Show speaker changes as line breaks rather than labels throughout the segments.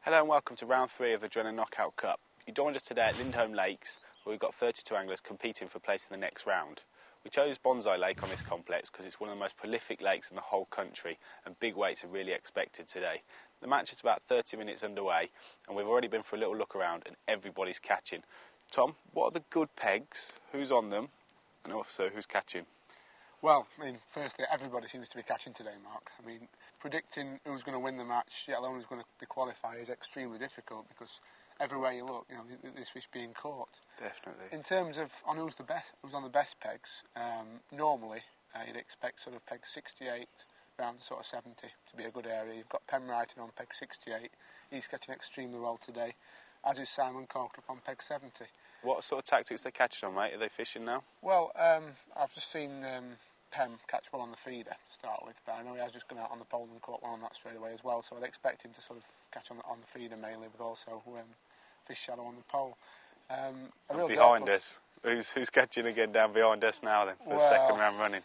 Hello and welcome to round 3 of the Drennan Knockout Cup. You joined us today at Lindholme Lakes, where we've got 32 anglers competing for place in the next round. We chose Bonsai Lake on this complex because it's one of the most prolific lakes in the whole country and big weights are really expected today. The match is about 30 minutes underway and we've already been for a little look around and everybody's catching. Tom, what are the good pegs, who's on them, and also who's catching?
Well, firstly, everybody seems to be catching today, Mark. Predicting who's going to win the match, yet alone who's going to be qualified, is extremely difficult because everywhere you look, there's fish being caught.
Definitely.
In terms of on who's on the best pegs, normally you'd expect sort of peg 68 round to sort of 70 to be a good area. You've got Penwrighton on peg 68. He's catching extremely well today, as is Simon Calcliff on peg 70.
What sort of tactics are they catching on, mate? Are they fishing now?
Well, I've just seen Pem catch well on the feeder to start with, but I know he has just gone out on the pole and caught one on that straight away as well, so I'd expect him to sort of catch on the feeder mainly, but also fish shallow on the pole.
Behind us. Who's catching again down behind us now then, for the second round running?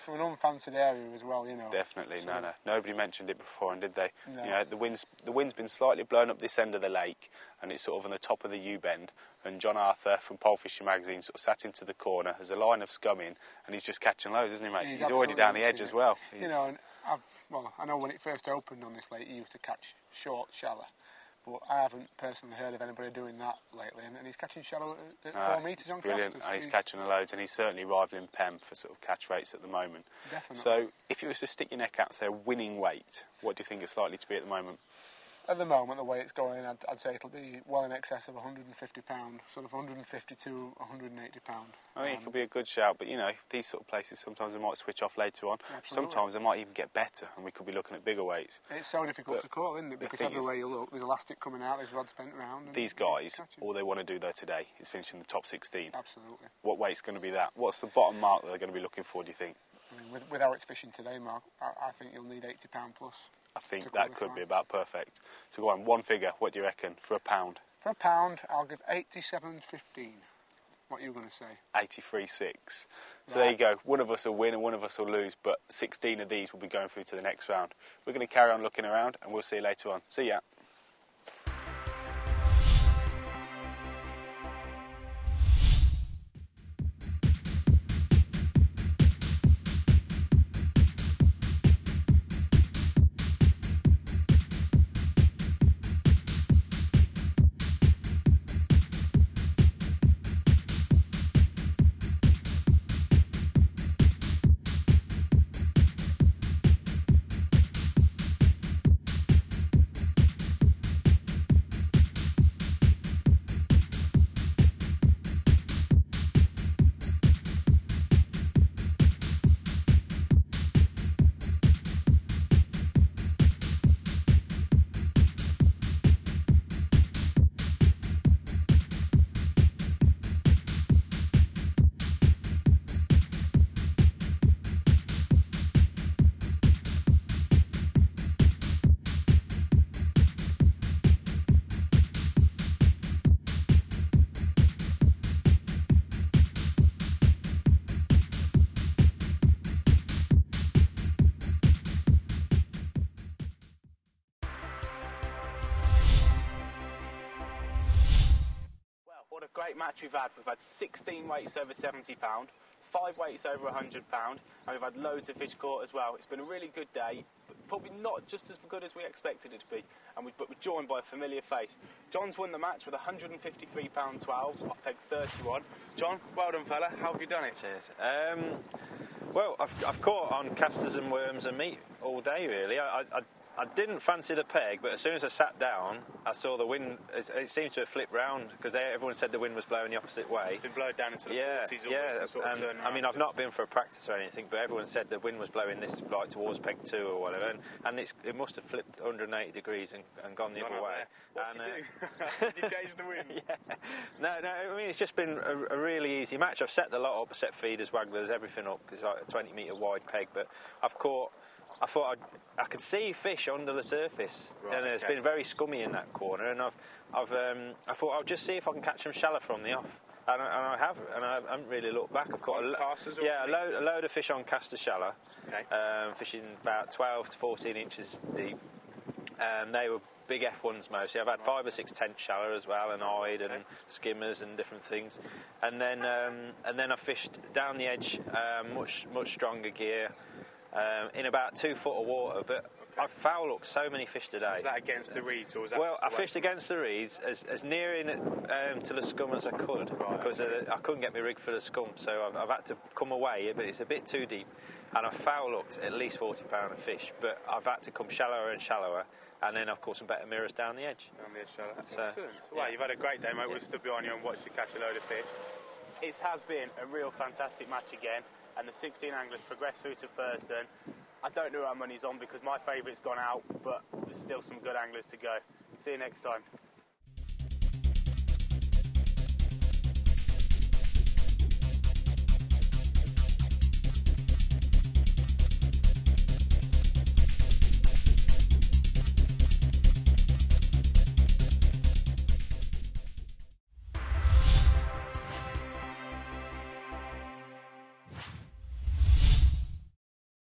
From an unfancied area as well,
Definitely, no. Nobody mentioned it before, did they?
No.
The wind's been slightly blown up this end of the lake, and it's sort of on the top of the U-bend, and John Arthur from Pole Fishing Magazine sort of sat into the corner. There's a line of scumming, and he's just catching loads, isn't he, mate? He's already down the edge as well.
I know when it first opened on this lake, he used to catch short, shallow. But I haven't personally heard of anybody doing that lately, and he's catching shallow at 4 metres on
brilliant.
casters.
He's catching loads, and he's certainly rivaling Pem for sort of catch rates at the moment.
Definitely.
So, if you was to stick your neck out and say a winning weight, what do you think it's likely to be at the moment?
At the moment, the way it's going, I'd say it'll be well in excess of £150, sort of 150 to £180.
I think it could be a good shout, but these sort of places sometimes they might switch off later on.
Absolutely.
Sometimes they might even get better, and we could be looking at bigger weights.
It's so difficult to call, isn't it? Because everywhere you look, there's elastic coming out, there's rods bent around.
These guys, all they want to do though today is finish in the top 16.
Absolutely.
What weight's going to be that? What's the bottom mark that they're going to be looking for, do you think?
With how it's fishing today, Mark, I think you'll need £80 plus.
I think that could be about perfect. So go on, one figure, what do you reckon, for a pound?
For a pound, I'll give 87.15. What are you going to say?
83.6. So there you go, one of us will win and one of us will lose, but 16 of these will be going through to the next round. We're going to carry on looking around and we'll see you later on. See ya. What a great match we've had. We've had 16 weights over £70, 5 weights over £100, and we've had loads of fish caught as well. It's been a really good day, but probably not just as good as we expected it to be, but we're joined by a familiar face. John's won the match with £153.12 off peg 31. John, well done fella, how have you done it?
Cheers. Well, I've caught on casters and worms and meat all day really. I didn't fancy the peg, but as soon as I sat down, I saw the wind. It seemed to have flipped round because everyone said the wind was blowing the opposite way.
It's been blown down into the 40s.
I've not been for a practice or anything, but everyone said the wind was blowing this like towards peg 2 or whatever, and it must have flipped 180 degrees and gone the other way.
What did you do? Did you change the wind?
Yeah. No. It's just been a really easy match. I've set the lot up, set feeders, wagglers, everything up. It's like a 20-metre wide peg, but I've caught. I thought I could see fish under the surface, and it's been very scummy in that corner. And I thought I'll just see if I can catch them shallow from the off, and I haven't really looked back. I've caught a load of fish on caster shallow, fishing about 12 to 14 inches deep. They were big F1s mostly. I've had 5 or 6 tent shallow as well, and eyed and skimmers and different things. And then I fished down the edge, much stronger gear, in about 2 foot of water. But I've foul hooked so many fish today.
Was that against the reeds, or was that?
Well, I fished against the reeds as near in to the scum as I could, because I couldn't get my rig for the scum, so I've had to come away, but it's a bit too deep, and I foul hooked at least 40 pound of fish, but I've had to come shallower and shallower, and then I've caught some better mirrors down the edge.
Down the edge, shallow.
So,
excellent. Well, you've had a great day, mate. We've stood behind you and watched you catch a load of fish. It has been a real fantastic match again, and the 16 anglers progressed through to Thurston. I don't know who our money's on because my favourite's gone out, but there's still some good anglers to go. See you next time.